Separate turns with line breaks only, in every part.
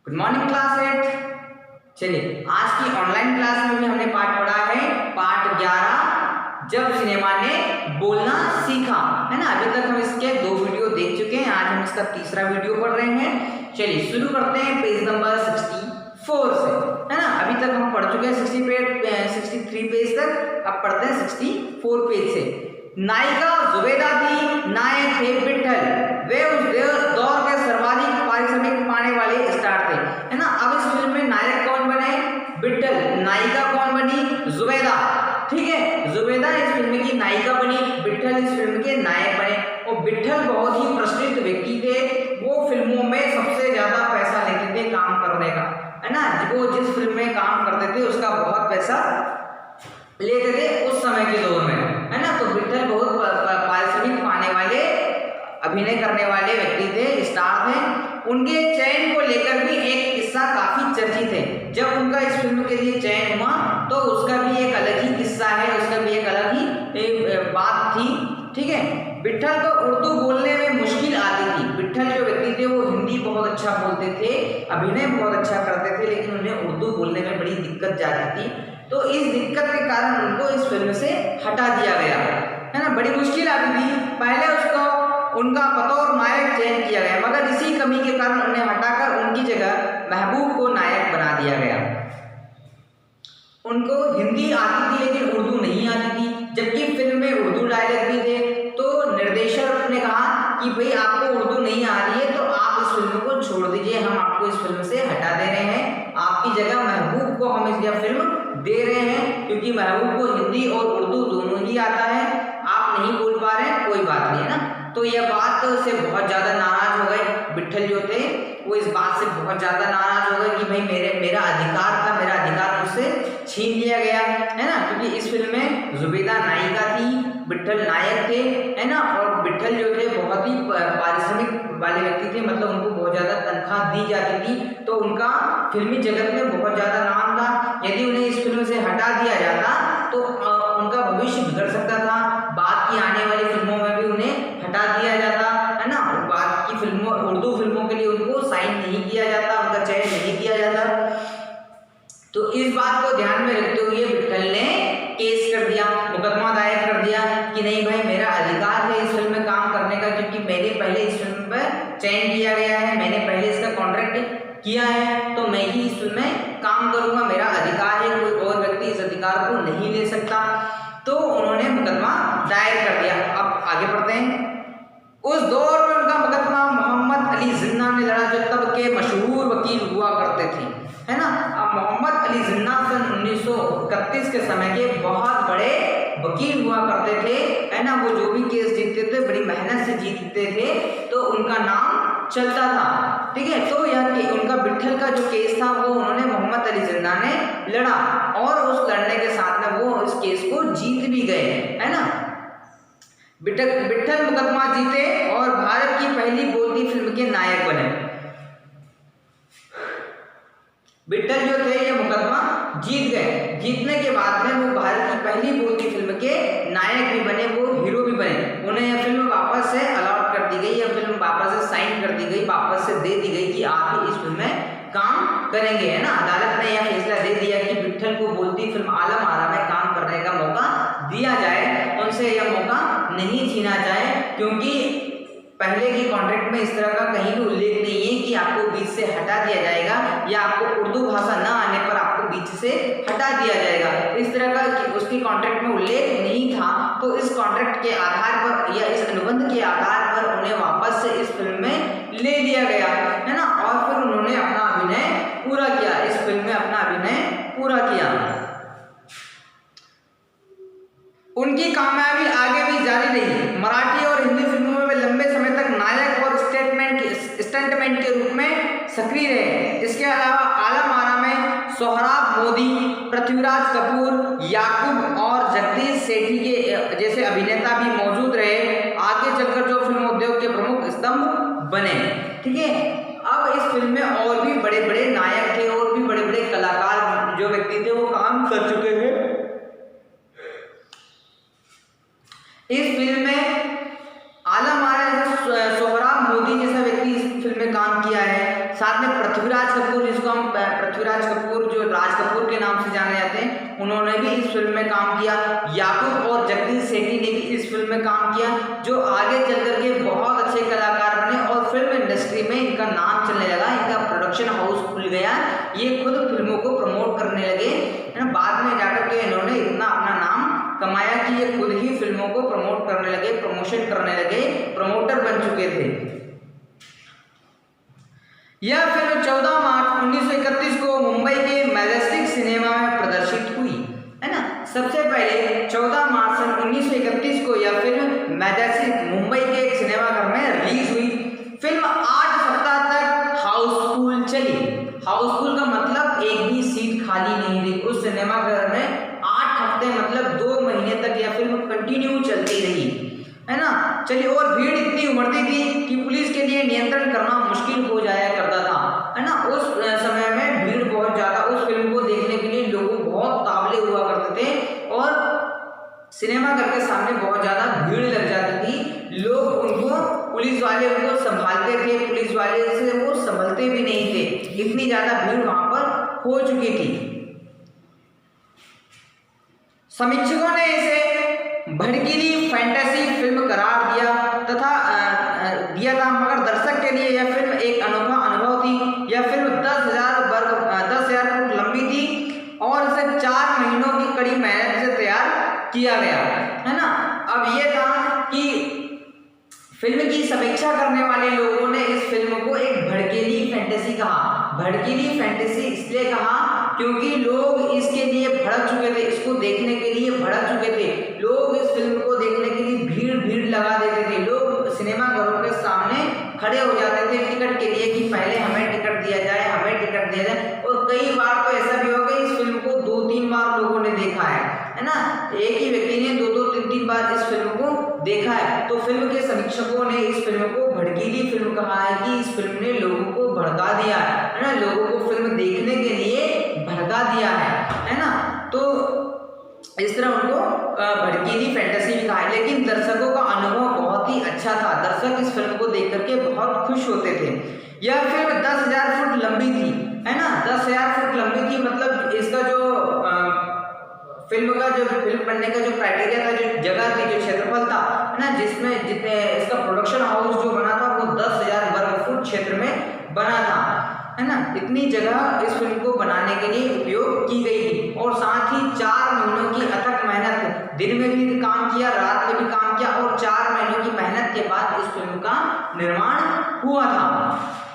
Good morning class 8। चलिए आज की ऑनलाइन क्लास में भी हमने पाठ पढ़ा है पाठ 11 जब सिनेमा ने बोलना सीखा, है ना। अभी तक हम इसके 2 वीडियो देख चुके हैं, आज हम इसका तीसरा वीडियो पढ़ रहे हैं। चलिए शुरू करते हैं पेज नंबर 64 से, है ना। अभी तक हम पढ़ चुके हैं 63 पेज तक, अब पढ़ते हैं 64 पेज से। नायिका जुबैदा थी, नायक थे विट्ठल। वे उस दौर के सर्वाधिक पारिश्रमिक पाने वाले स्टार थे, है ना। अब इस फिल्म में नायक कौन बने? विट्ठल। नायिका कौन बनी? जुबैदा। ठीक है, जुबैदा इस फिल्म की नायिका बनी, विट्ठल इस फिल्म के नायक बने। और विट्ठल बहुत ही प्रसिद्ध व्यक्ति थे, वो फिल्मों में सबसे ज्यादा पैसा लेते थे काम करने का, है ना। वो जिस फिल्म में काम करते थे उसका बहुत पैसा लेते थे उस समय के दौर में, है ना। तो विट्ठल बहुत पारिश्रमिक पाने वाले, अभिनय करने वाले व्यक्ति थे, स्टार थे। उनके चयन को लेकर भी एक किस्सा काफी चर्चित है। जब उनका इस फिल्म के लिए चयन हुआ तो उसका भी एक अलग ही किस्सा है, उसका भी एक अलग ही बात थी। ठीक है, विट्ठल को उर्दू बोलने में मुश्किल आती थी। विट्ठल जो व्यक्ति थे वो हिंदी बहुत अच्छा बोलते थे, अभिनय बहुत अच्छा करते थे, लेकिन उन्हें उर्दू बोलने में बड़ी दिक्कत जाती थी। तो इस दिक्कत के कारण उनको इस फिल्म से हटा दिया गया, है ना। बड़ी मुश्किल आती थी। पहले उसको उनका बतौर नायक चयन किया गया, मगर इसी कमी के कारण उन्हें हटाकर उनकी जगह महबूब को नायक बना दिया गया। उनको हिंदी आती थी लेकिन उर्दू नहीं आती थी, जबकि फिल्म में उर्दू डायलॉग भी थे। तो निर्देशक ने कहा कि भाई आपको उर्दू नहीं आ रही है तो आप इस फिल्म को छोड़ दीजिए, हम आपको इस फिल्म से हटा दे रहे हैं, आपकी जगह महबूब को हम इस फिल्म दे रहे हैं, क्योंकि महबूब को हिंदी और उर्दू दोनों ही आता है, आप नहीं बोल पा रहे हैं, कोई बात नहीं, है ना। तो यह बात से बहुत ज्यादा नाराज हो गए विट्ठल जो थे, वो इस बात से बहुत ज्यादा नाराज हो गए कि भाई मेरा अधिकार था, मेरा अधिकार मुझसे छीन लिया गया, है ना। क्योंकि इस फिल्म में जुबैदा नायिका थी, विट्ठल नायक थे, है ना। और विट्ठल जो थे बहुत ही पारिश्रमिक वाले व्यक्ति थे, मतलब उनको बहुत ज्यादा तनख्वाह दी जाती थी, तो उनका फिल्मी जगत में बहुत ज्यादा नाम था। यदि उन्हें इस फिल्म से हटा दिया जाता तो उनका भविष्य बिगड़ सकता था, बाद की आने वाली फिल्मों में भी उन्हें हटा दिया जाता, है ना। बाद की फिल्मों, उर्दू फिल्मों के लिए उनको साइन नहीं किया जाता, उनका चयन नहीं किया जाता। तो इस बात को ध्यान में रखते हुए विट्ठल ने केस कर दिया, मुकदमा दायर कर दिया कि नहीं भाई मेरा अधिकार है इस फिल्म में काम करने का, क्योंकि मैंने पहले इस फिल्म पर चयन किया गया है, मैंने पहले इसका कॉन्ट्रैक्ट किया है, तो मैं ही इस फिल्म में काम करूंगा, मेरा अधिकार है, कोई और व्यक्ति इस अधिकार को नहीं ले सकता। तो उन्होंने मुकदमा दायर कर दिया। अब आगे बढ़ते हैं। उस दौर में उनका मुकदमा मोहम्मद अली जिन्ना ने लड़ा, जो तब के मशहूर वकील हुआ करते थे, है ना। अब मोहम्मद अली जिन्ना सन 1931 के समय के बहुत बड़े वकील हुआ करते थे, है ना। वो जो भी केस जीतते थे बड़ी मेहनत से जीतते थे, तो उनका नाम चलता था। ठीक है, तो यह उनका विट्ठल का जो केस था वो उन्होंने मोहम्मद अली जिन्ना ने लड़ा, और उस लड़ने के साथ में वो इस केस को जीत भी गए, है ना। विट्ठल मुकदमा जीते और भारत की पहली बोलती फिल्म के नायक बने। विट्ठल जो थे ये मुकदमा जीत गए, जीतने के बाद में वो भारत की पहली बोलती फिल्म के नायक भी बने, वो हीरो भी बने। उन्हें यह फिल्म वापस से अलॉट कर दी गई, यह फिल्म वापस से साइन कर दी गई, वापस से दे दी गई कि आप ही इस फिल्म में काम करेंगे, है ना। अदालत ने यह फैसला दे दिया कि विट्ठल को बोलती फिल्म आलम आरा में काम करने का मौका दिया जाए, उनसे यह मौका नहीं छीना जाए, क्योंकि पहले के कॉन्ट्रैक्ट में इस तरह का कहीं भी उल्लेख नहीं है कि आपको बीच से हटा दिया जाएगा या आपको उर्दू भाषा न आने पर आपको बीच से हटा दिया जाएगा, इस तरह का उसकी कॉन्ट्रैक्ट में उल्लेख नहीं था। तो इस कॉन्ट्रैक्ट के आधार पर या इस अनुबंध के आधार पर उन्हें वापस से इस फिल्म में ले लिया गया, है ना। और फिर उन्होंने अपना अभिनय पूरा किया, इस फिल्म में अपना अभिनय पूरा किया। उनकी कामयाबी आगे भी जारी रही। मराठी और हिंदी फिल्मों में वे लंबे समय तक नायक और स्टंटमैन के रूप में सक्रिय रहे। इसके अलावा आलम आरा में सोहराब मोदी, पृथ्वीराज कपूर, याकूब और जगदीश सेठी के जैसे अभिनेता भी मौजूद रहे, आगे चलकर जो फिल्म उद्योग के प्रमुख स्तंभ बने। ठीक है, अब इस फिल्म में और भी बड़े बड़े नायक थे, और भी बड़े बड़े कलाकार जो व्यक्ति थे वो काम कर चुके हैं। इस फिल्म में आलम आरा जैसा, सोहराब मोदी जैसा व्यक्ति इस फिल्म में काम किया है, साथ में पृथ्वीराज कपूर, जिसको हम पृथ्वीराज कपूर जो राज कपूर के नाम से जाने जाते हैं, उन्होंने भी इस फिल्म में काम किया। याकूब और जगदीश सेठी ने भी इस फिल्म में काम किया, जो आगे चल करके बहुत अच्छे कलाकार बने और फिल्म इंडस्ट्री में इनका नाम चलने लगा, इनका प्रोडक्शन हाउस खुल गया, ये खुद फिल्मों को प्रमोट करने लगे। बाद में जाकर के इन्होंने इतना अपना नाम कमाया कि ये खुद ही फिल्मों को प्रमोट करने लगे, प्रमोशन करने लगे, प्रमोटर बन चुके थे। यह फिल्म 14 मार्च 1931 को मुंबई के मैजेस्टिक सिनेमा में प्रदर्शित हुई, है ना। सबसे पहले 14 मार्च सन 1931 को यह फिल्म मैजेस्टिक मुंबई के एक सिनेमाघर में रिलीज हुई। फिल्म 8 सप्ताह तक हाउसफुल चली। हाउसफुल का मतलब एक भी सीट खाली नहीं रही उस सिनेमाघर में। 8 हफ्ते मतलब 2 महीने तक यह फिल्म कंटिन्यू चलती रही, है ना। चलिए, और भीड़ इतनी उमड़ती थी कि पुलिस के लिए नियंत्रण करना मुश्किल हो जाया करता था, है ना। उस समय में भीड़ बहुत ज्यादा, उस फिल्म को देखने के लिए लोगों बहुत तावले हुआ करते थे और सिनेमाघर के सामने बहुत ज्यादा भीड़ लग जाती थी। लोग उनको, पुलिस वाले उनको संभालते थे, पुलिस वाले से वो संभलते भी नहीं थे, इतनी ज्यादा भीड़ वहां पर हो चुकी थी। समीक्षकों ने इसे भड़कीली फैंटेसी फिल्म करार दिया था, मगर दर्शक के लिए यह फिल्म एक अनोखा अनुभव थी। यह फिल्म 10,000 फुट लंबी थी और इसे 4 महीनों की कड़ी मेहनत से तैयार किया गया, है ना। अब ये था कि फिल्म की समीक्षा करने वाले लोगों ने इस फिल्म को एक भड़कीली फैंटेसी कहा। भड़कीली फैंटेसी इसलिए कहा क्योंकि लोग इसके लिए भड़क चुके थे, इसको देखने के लिए भड़क चुके थे। लोग इस फिल्म को देखने के लिए भीड़ लगा देते थे। लोग सिनेमा घरों के सामने खड़े हो जाते थे टिकट के लिए कि पहले हमें टिकट दिया जाए, हमें टिकट दिया जाए। और कई बार तो ऐसा भी हो गया इस फिल्म को 2-3 बार लोगों ने देखा है ना। एक ही व्यक्ति ने 2-2, 3-3 बार इस फिल्म को देखा है। तो फिल्म के समीक्षकों ने इस फिल्म को भड़कीली फिल्म कहा है कि इस फिल्म ने लोगों को भड़का दिया है ना, लोगों को फिल्म देखने के लिए भड़का दिया है ना। तो इस तरह उनको भड़कीली फैंटेसी भी कहा है। लेकिन दर्शकों का अनुभव बहुत ही अच्छा था, दर्शक इस फिल्म को देख करके बहुत खुश होते थे। यह फिल्म 10,000 फुट लंबी थी, है ना। 10,000 फुट लंबी थी, मतलब इसका जो फिल्म बनने का जो क्राइटेरिया था, जो जगह थी, जो क्षेत्रफल था, है ना, जिसमें जितने इसका प्रोडक्शन हाउस जो बना था वो 10,000 वर्ग फुट क्षेत्र में बना था, है ना। इतनी जगह इस फिल्म को बनाने के लिए उपयोग की गई थी और साथ ही 4 महीनों की अथक मेहनत, दिन में भी काम किया, रात में भी काम किया और 4 महीनों की मेहनत के बाद इस फिल्म का निर्माण हुआ था।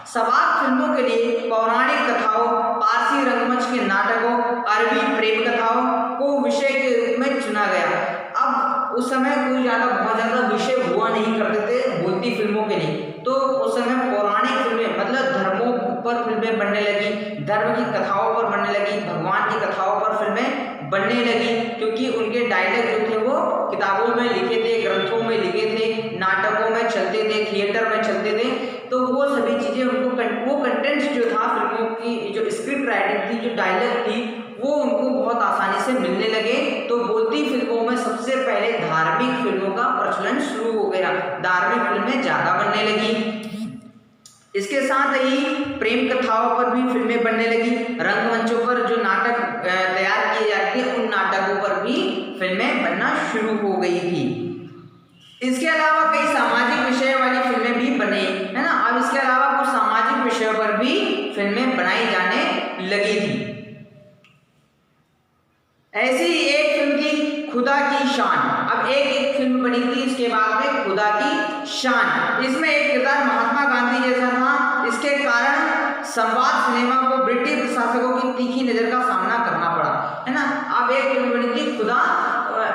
सवाक फिल्मों के लिए पौराणिक कथाओं, पारसी रंगमंच के नाटकों, अरबी प्रेम कथाओं को विषय के रूप में चुना गया। अब उस समय कोई बहुत ज्यादा विषय हुआ नहीं करते थे बोलती फिल्मों के लिए, तो उस समय पौराणिक फिल्में, मतलब धर्मों पर फिल्में बनने लगी, धर्म की कथाओं पर बनने लगी, भगवान की कथाओं पर फिल्में बनने लगी, क्योंकि उनके डायलॉग जो थे वो किताबों में लिखे थे, ग्रंथों में लिखे थे, नाटकों में चलते थे, थिएटर में चलते थे। तो वो सभी चीजें उनको वो कंटेंट्स जो था फिल्मों की, जो स्क्रिप्ट राइटिंग थी, जो डायलॉग थी, वो उनको बहुत आसानी से मिलने लगे। तो बोलती फिल्मों में सबसे पहले धार्मिक फिल्मों का प्रचलन शुरू हो गया, धार्मिक फिल्में ज्यादा बनने लगी। इसके साथ ही प्रेम कथाओं पर भी फिल्में बनने लगी। रंगमंचों पर जो नाटक तैयार किए जाते थे उन नाटकों पर भी फिल्में बनना शुरू हो गई थी। इसके अलावा कई सामाजिक विषय वाली फिल्में भी बनी, है ना। अब इसके अलावा कुछ सामाजिक विषयों पर भी फिल्में बनाई जाने लगी थी। ऐसी एक फिल्म थी खुदा की शान। अब एक फिल्म बनी थी इसके बाद में खुदा की शान। इसमें एक किरदार महात्मा गांधी जैसा था, इसके कारण संवाद सिनेमा को ब्रिटिश प्रशासकों की तीखी नजर का सामना करना पड़ा, है ना। अब एक फिल्म बनी थी खुदा,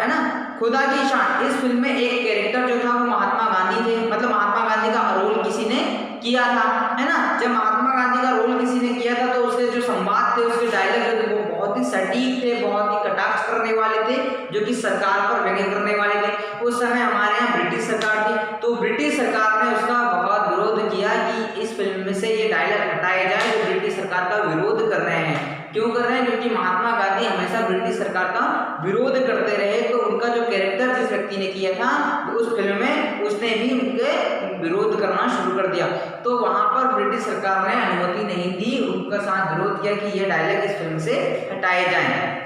है ना, खुदा की शान। इस फिल्म में एक कैरेक्टर जो था वो महात्मा गांधी थे, मतलब महात्मा गांधी का रोल किसी ने किया था, है ना। जब महात्मा गांधी का रोल किसी ने किया था तो उसके जो संवाद थे, उसके डायलॉग थे, वो बहुत ही सटीक थे, बहुत ही कटाक्ष करने वाले थे, जो कि सरकार पर व्यंग्य करने वाले थे। उस समय हमारे यहाँ ब्रिटिश सरकार थी, तो ब्रिटिश सरकार ने उसका बहुत विरोध किया कि इस फिल्म में से ये डायलॉग हटाए जाए, जो ब्रिटिश सरकार का विरोध कर रहे हैं। क्यों कर रहे हैं? क्योंकि महात्मा गांधी हमेशा ब्रिटिश सरकार का विरोध करते रहे। तो उनका जो कैरेक्टर जिस व्यक्ति ने किया था उस फिल्म में, उसने भी उनके विरोध करना शुरू कर दिया। तो वहां पर ब्रिटिश सरकार ने अनुमति नहीं दी, उनका साथ विरोध किया कि ये डायलॉग इस फिल्म से हटाए जाएं।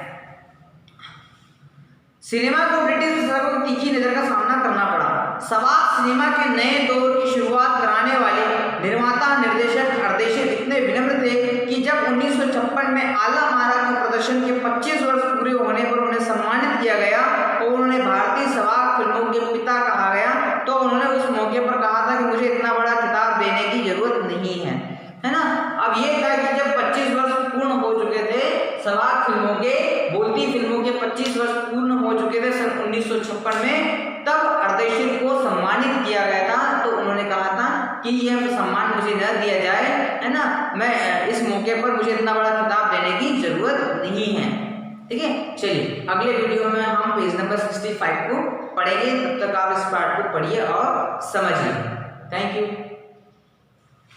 सिनेमा को ब्रिटिश प्रशासन को तीखी नजर का सामना करना पड़ा। सवाल सिनेमा के नए दौर की शुरुआत कराने वाले निर्माता निर्देशक हरदेशित इतने विनम्र थे कि जब 1956 में आला मारा के प्रदर्शन के 25 वर्ष पूरे होने पर उन्हें सम्मानित किया गया और उन्हें भारतीय सवाक फिल्मों के पिता कहा गया, तो उन्होंने उस मौके पर कहा था कि मुझे इतना बड़ा खिताब देने की जरूरत नहीं है, है ना। अब ये था कि जब 25 वर्ष पूर्ण हो चुके थे सवाक फिल्मों के, बोलती फिल्मों के 25 वर्ष पूर्ण हो चुके थे सन 1956 में, तब हरदेशित को सम्मानित किया गया था। तो उन्होंने कहा था कि यह सम्मान मुझे न दिया जाए, है ना, मैं इस मौके पर मुझे इतना बड़ा खिताब देने की जरूरत नहीं है। ठीक है, चलिए अगले वीडियो में हम पेज नंबर 65 को पढ़ेंगे। तब तक आप इस पार्ट को पढ़िए और समझिए। Thank you.